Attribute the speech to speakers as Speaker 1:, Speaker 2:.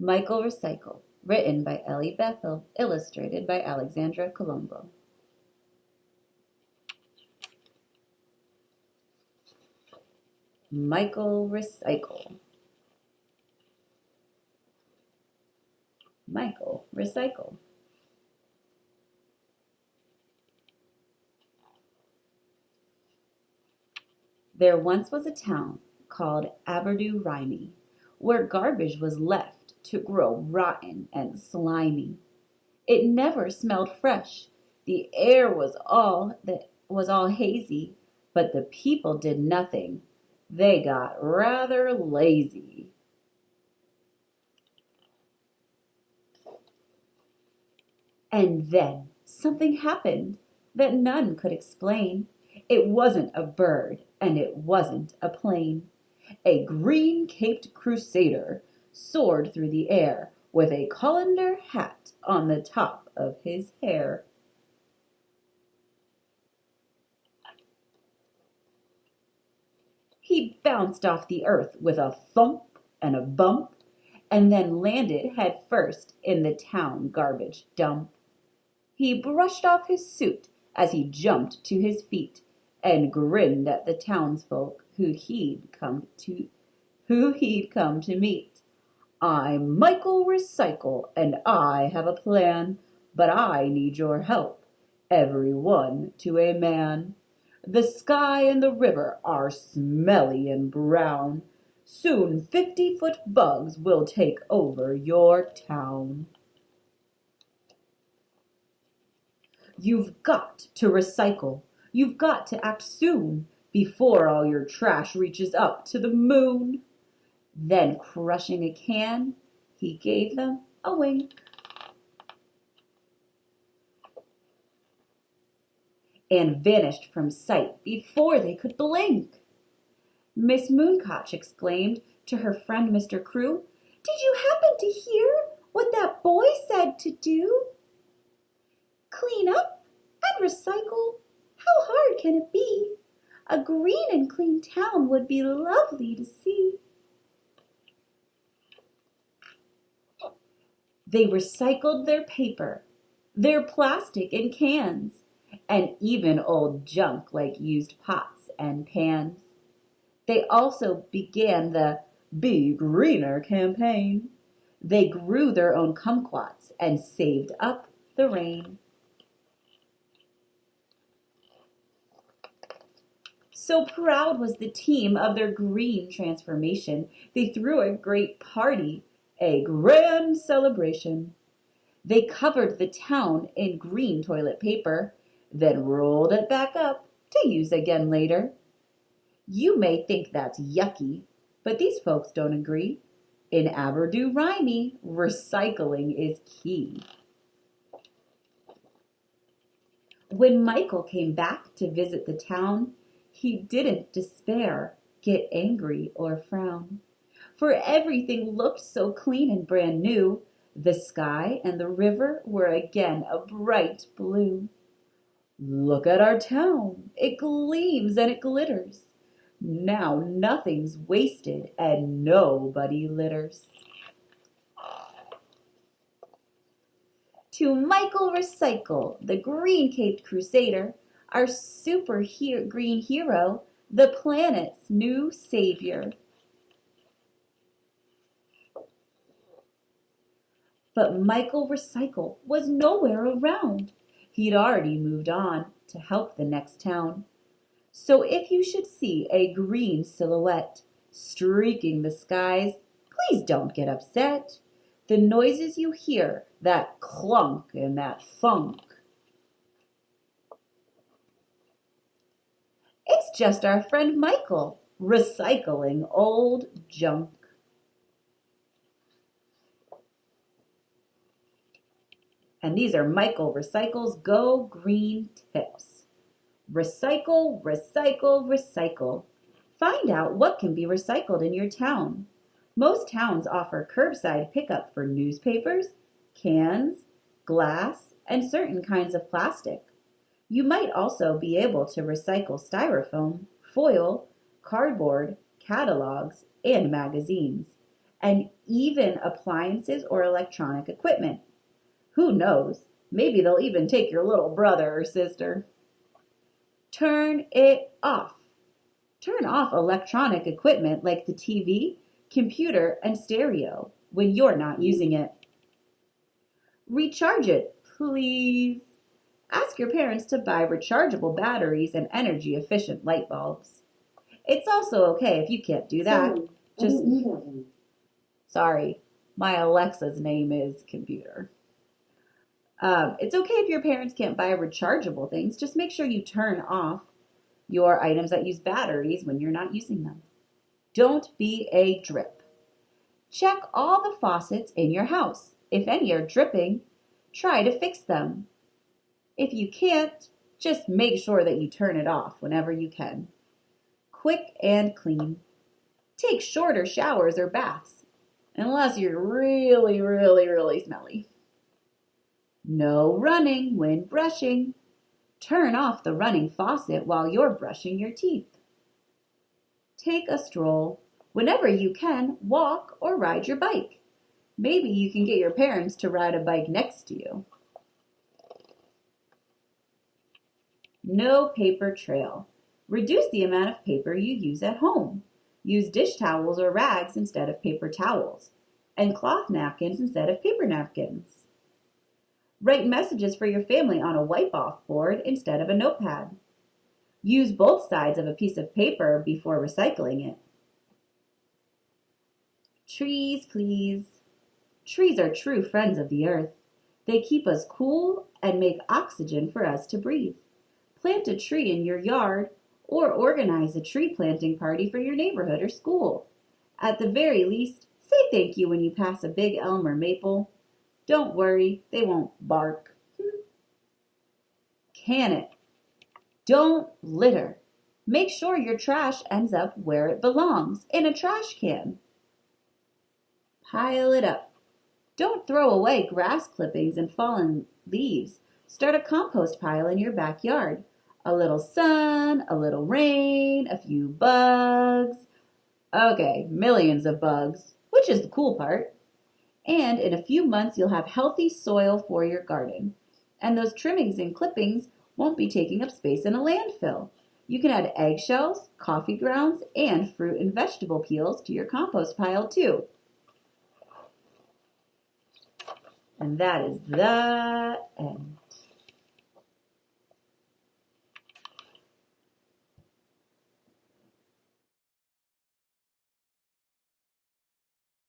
Speaker 1: Michael Recycle, written by Ellie Bethel, illustrated by Alexandra Colombo. Michael Recycle. Michael Recycle. There once was a town called Averi, where garbage was left to grow rotten and slimy. It never smelled fresh. The air was all hazy, but the people did nothing. They got rather lazy. And then something happened that none could explain. It wasn't a bird, and it wasn't a plane. A green-caped crusader soared through the air with a colander hat on the top of his hair. He bounced off the earth with a thump and a bump, and then landed head first in the town garbage dump. He brushed off his suit as he jumped to his feet and grinned at the townsfolk who he'd come to meet. "I'm Michael Recycle, and I have a plan, but I need your help, every one to a man. The sky and the river are smelly and brown. Soon 50-foot bugs will take over your town. You've got to recycle. You've got to act soon before all your trash reaches up to the moon." Then, crushing a can, he gave them a wink and vanished from sight before they could blink. Miss Mooncotch exclaimed to her friend Mr. Crew, "Did you happen to hear what that boy said to do? Clean up and recycle. How hard can it be? A green and clean town would be lovely to see." They recycled their paper, their plastic and cans, and even old junk like used pots and pans. They also began the Be Greener campaign. They grew their own kumquats and saved up the rain. So proud was the team of their green transformation, they threw a great party, a grand celebration. They covered the town in green toilet paper, then rolled it back up to use again later. You may think that's yucky, but these folks don't agree. In Averi, recycling is key. When Michael came back to visit the town, he didn't despair, get angry, or frown. For everything looked so clean and brand new. The sky and the river were again a bright blue. "Look at our town. It gleams and it glitters. Now nothing's wasted and nobody litters." To Michael Recycle, the green-caped crusader, our green hero, the planet's new savior. But Michael Recycle was nowhere around. He'd already moved on to help the next town. So if you should see a green silhouette streaking the skies, please don't get upset. The noises you hear, that clunk and that thunk, it's just our friend Michael, recycling old junk. And these are Michael Recycle's Go Green tips. Recycle, recycle, recycle. Find out what can be recycled in your town. Most towns offer curbside pickup for newspapers, cans, glass, and certain kinds of plastic. You might also be able to recycle styrofoam, foil, cardboard, catalogs, and magazines. and even appliances or electronic equipment. Who knows? Maybe they'll even take your little brother or sister. Turn it off. Turn off electronic equipment like the TV, computer, and stereo when you're not using it. Recharge it, please. Ask your parents to buy rechargeable batteries and energy efficient light bulbs. It's also okay if you can't do that. Just sorry, my Alexa's name is computer. It's okay if your parents can't buy rechargeable things. Just make sure you turn off your items that use batteries when you're not using them. Don't be a drip. Check all the faucets in your house. If any are dripping, try to fix them. If you can't, just make sure that you turn it off whenever you can. Quick and clean. Take shorter showers or baths, unless you're really smelly. No running when brushing. Turn off the running faucet while you're brushing your teeth. Take a stroll. Whenever you can, walk or ride your bike. Maybe you can get your parents to ride a bike next to you. No paper trail. Reduce the amount of paper you use at home. Use dish towels or rags instead of paper towels, and cloth napkins instead of paper napkins. Write messages for your family on a wipe-off board instead of a notepad. Use both sides of a piece of paper before recycling it. Trees, please. Trees are true friends of the earth. They keep us cool and make oxygen for us to breathe. Plant a tree in your yard or organize a tree planting party for your neighborhood or school. At the very least, say thank you when you pass a big elm or maple. Don't worry, they won't bark. Can it? Don't litter. Make sure your trash ends up where it belongs, in a trash can. Pile it up. Don't throw away grass clippings and fallen leaves. Start a compost pile in your backyard. A little sun, a little rain, a few bugs. Okay, millions of bugs, which is the cool part. And in a few months, you'll have healthy soil for your garden. And those trimmings and clippings won't be taking up space in a landfill. You can add eggshells, coffee grounds, and fruit and vegetable peels to your compost pile too. And that is the end.